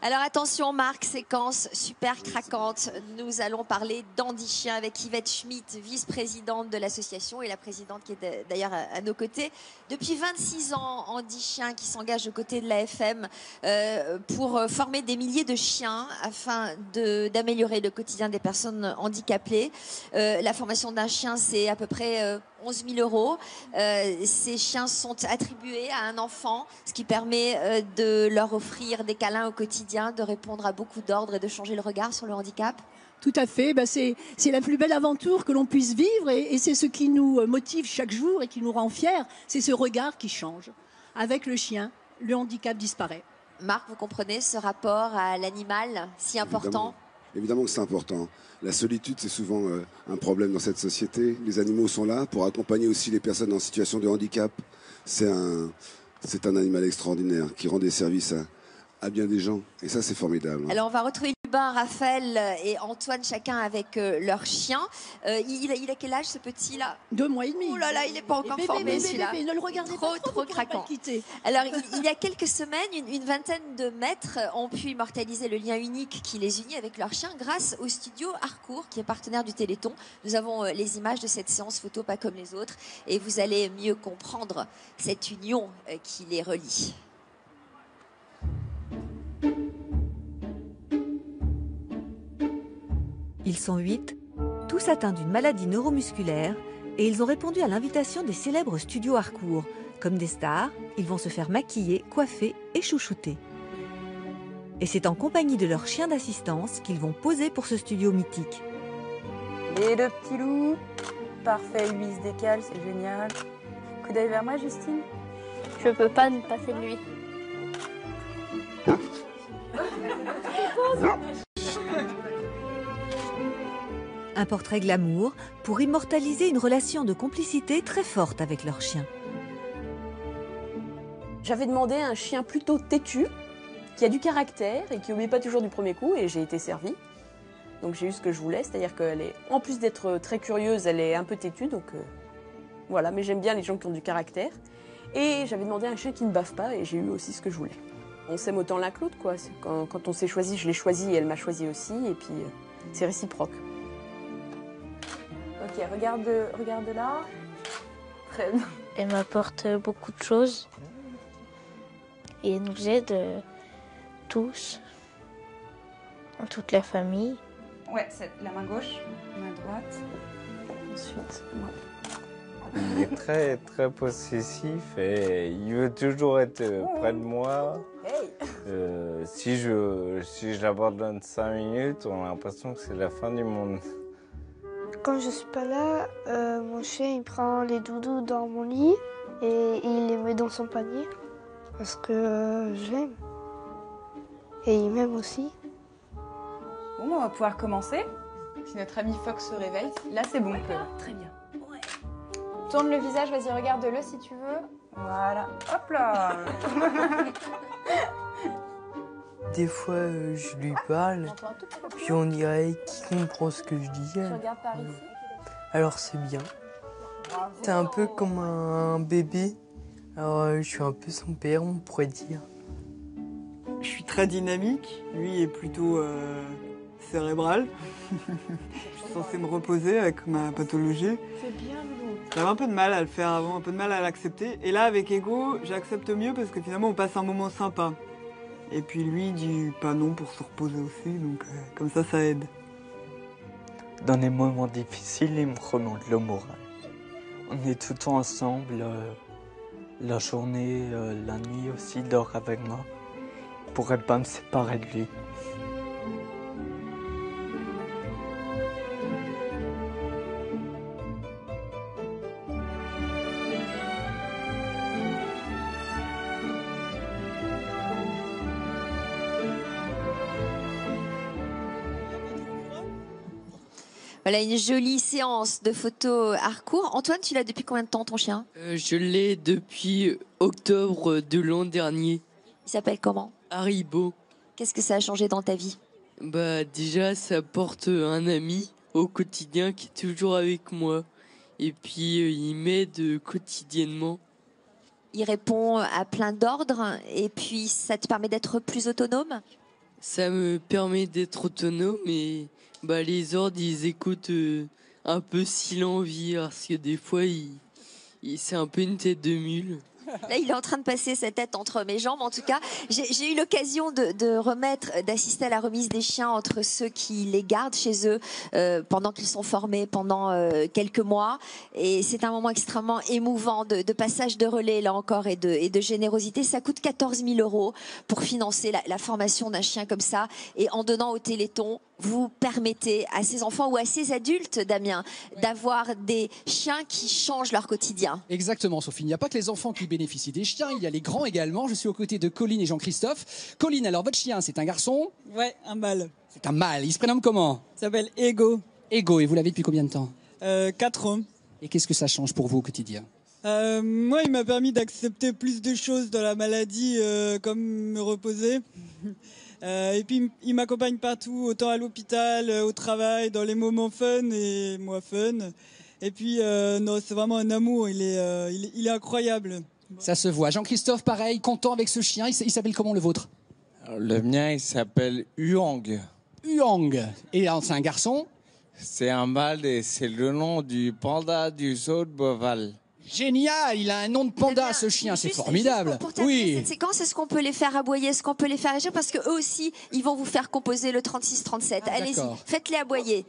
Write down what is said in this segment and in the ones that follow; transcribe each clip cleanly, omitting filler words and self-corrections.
Alors attention Marc, séquence super craquante. Nous allons parler d'Andy Chien avec Yvette Schmitt, vice-présidente de l'association et la présidente qui est d'ailleurs à nos côtés. Depuis 26 ans, Andy Chien qui s'engage aux côtés de l'AFM pour former des milliers de chiens afin d'améliorer le quotidien des personnes handicapées. La formation d'un chien, c'est à peu près 11 000 euros. Ces chiens sont attribués à un enfant, ce qui permet de leur offrir des câlins au quotidien, de répondre à beaucoup d'ordres et de changer le regard sur le handicap. Tout à fait, c'est la plus belle aventure que l'on puisse vivre et c'est ce qui nous motive chaque jour et qui nous rend fiers, c'est ce regard qui change. Avec le chien, le handicap disparaît. Marc, vous comprenez ce rapport à l'animal si important ? Évidemment que c'est important. La solitude, c'est souvent un problème dans cette société. Les animaux sont là pour accompagner aussi les personnes en situation de handicap. C'est un animal extraordinaire qui rend des services à bien des gens. Et ça, c'est formidable. Alors, on va retrouver Lubin, Raphaël et Antoine, chacun avec leur chien. Il a quel âge, ce petit-là ? 2 mois et demi. Oh là là, il n'est pas encore formé, celui-là. Ne le regardez pas trop craquant. Alors, il y a quelques semaines, une vingtaine de maîtres ont pu immortaliser le lien unique qui les unit avec leur chien grâce au studio Harcourt, qui est partenaire du Téléthon. Nous avons les images de cette séance photo, pas comme les autres, et vous allez mieux comprendre cette union qui les relie. Ils sont 8, tous atteints d'une maladie neuromusculaire, et ils ont répondu à l'invitation des célèbres studios Harcourt. Comme des stars, ils vont se faire maquiller, coiffer et chouchouter. Et c'est en compagnie de leur chien d'assistance qu'ils vont poser pour ce studio mythique. Et le petit loup, parfait, lui il se décale, c'est génial. Coup d'œil vers moi, Justine. Je peux pas me passer de lui. Un portrait glamour pour immortaliser une relation de complicité très forte avec leur chien. J'avais demandé un chien plutôt têtu, qui a du caractère et qui n'obéit pas toujours du premier coup, et j'ai été servie. Donc j'ai eu ce que je voulais, c'est-à-dire qu'elle est, en plus d'être très curieuse, elle est un peu têtue, donc voilà, mais j'aime bien les gens qui ont du caractère. Et j'avais demandé un chien qui ne bave pas, et j'ai eu aussi ce que je voulais. On s'aime autant l'un que l'autre, quoi. Quand on s'est choisi, je l'ai choisi et elle m'a choisi aussi, et puis c'est réciproque. Ok, regarde là. Très bien. Elle m'apporte beaucoup de choses et elle nous aide tous, toute la famille. Ouais, c'est la main gauche, la main droite. Ensuite, moi. Il est très très possessif et il veut toujours être près de moi. Hey. Si je l'abandonne 5 minutes, on a l'impression que c'est la fin du monde. Quand je suis pas là, mon chien il prend les doudous dans mon lit et il les met dans son panier parce que je l'aime. Et il m'aime aussi. Bon, on va pouvoir commencer. Si notre ami Fox se réveille, là c'est bon. Très bien. Ouais. Tourne le visage, vas-y, regarde-le si tu veux. Voilà. Hop là. Des fois, je lui parle, puis on dirait qu'il comprend ce que je dis. Tu regardes par ici. Alors c'est bien. C'est un peu comme un bébé. Alors je suis un peu son père, on pourrait dire. Je suis très dynamique. Lui est plutôt cérébral. Je suis censée me reposer avec ma pathologie. C'est bien, Loulou. J'avais un peu de mal à le faire avant, un peu de mal à l'accepter. Et là, avec Ego, j'accepte mieux parce que finalement, on passe un moment sympa. Et puis lui, il dit pas non pour se reposer aussi, donc comme ça aide. Dans les moments difficiles, il me remonte le moral. On est tout le temps ensemble, la journée, la nuit aussi, il dort avec moi. Je pourrais pas me séparer de lui. Voilà une jolie séance de photos Harcourt. Antoine, tu l'as depuis combien de temps ton chien ? Je l'ai depuis octobre de l'an dernier. Il s'appelle comment ? Haribo. Qu'est-ce que ça a changé dans ta vie ? Déjà, ça porte un ami au quotidien qui est toujours avec moi. Et puis, il m'aide quotidiennement. Il répond à plein d'ordres et puis ça te permet d'être plus autonome ? ça me permet d'être autonome et les ordres, ils écoutent un peu si l'envie, parce que des fois, c'est un peu une tête de mule. Là, il est en train de passer sa tête entre mes jambes. En tout cas, j'ai eu l'occasion d'assister à la remise des chiens entre ceux qui les gardent chez eux pendant qu'ils sont formés pendant quelques mois. Et c'est un moment extrêmement émouvant de passage de relais, là encore, et de générosité. Ça coûte 14 000 € pour financer la formation d'un chien comme ça. Et en donnant au Téléthon, vous permettez à ces enfants ou à ces adultes, Damien, d'avoir des chiens qui changent leur quotidien. Exactement, Sophie. Il n'y a pas que les enfants qui bénéficient des chiens, il y a les grands également. Je suis aux côtés de Colline et Jean-Christophe. Colline, alors votre chien, c'est un garçon? Ouais, un mâle. C'est un mâle. Il se prénomme comment? Il s'appelle Ego. Ego, et vous l'avez depuis combien de temps? 4 ans. Et qu'est-ce que ça change pour vous au quotidien? Moi, il m'a permis d'accepter plus de choses dans la maladie, comme me reposer. Et puis, il m'accompagne partout, autant à l'hôpital, au travail, dans les moments fun et moins fun. Et puis, non, c'est vraiment un amour, il est incroyable. Ça se voit. Jean-Christophe, pareil, content avec ce chien. Il s'appelle comment le vôtre? Alors, le mien, il s'appelle Huang. Huang. Et c'est un garçon? C'est un mâle et c'est le nom du panda du zoo de Beauval. Génial, il a un nom de panda, ce chien, c'est formidable. Pour terminer cette séquence, est-ce qu'on peut les faire aboyer, est-ce qu'on peut les faire agir? Parce qu'eux aussi, ils vont vous faire composer le 36-37. Allez-y, faites-les aboyer.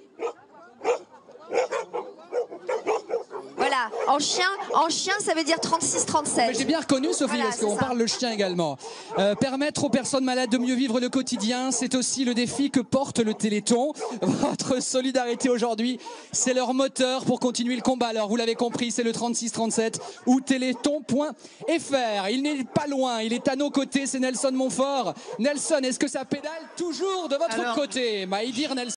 Voilà, en chien, ça veut dire 36-37. J'ai bien reconnu, Sophie, parce qu'on parle le chien également. Permettre aux personnes malades de mieux vivre le quotidien, c'est aussi le défi que porte le Téléthon. Votre solidarité aujourd'hui, c'est leur moteur pour continuer le combat. Alors, vous l'avez compris, c'est le 36-37 ou téléthon.fr. Il n'est pas loin, il est à nos côtés, c'est Nelson Montfort. Nelson, est-ce que ça pédale toujours de votre côté? Maïdir Nelson.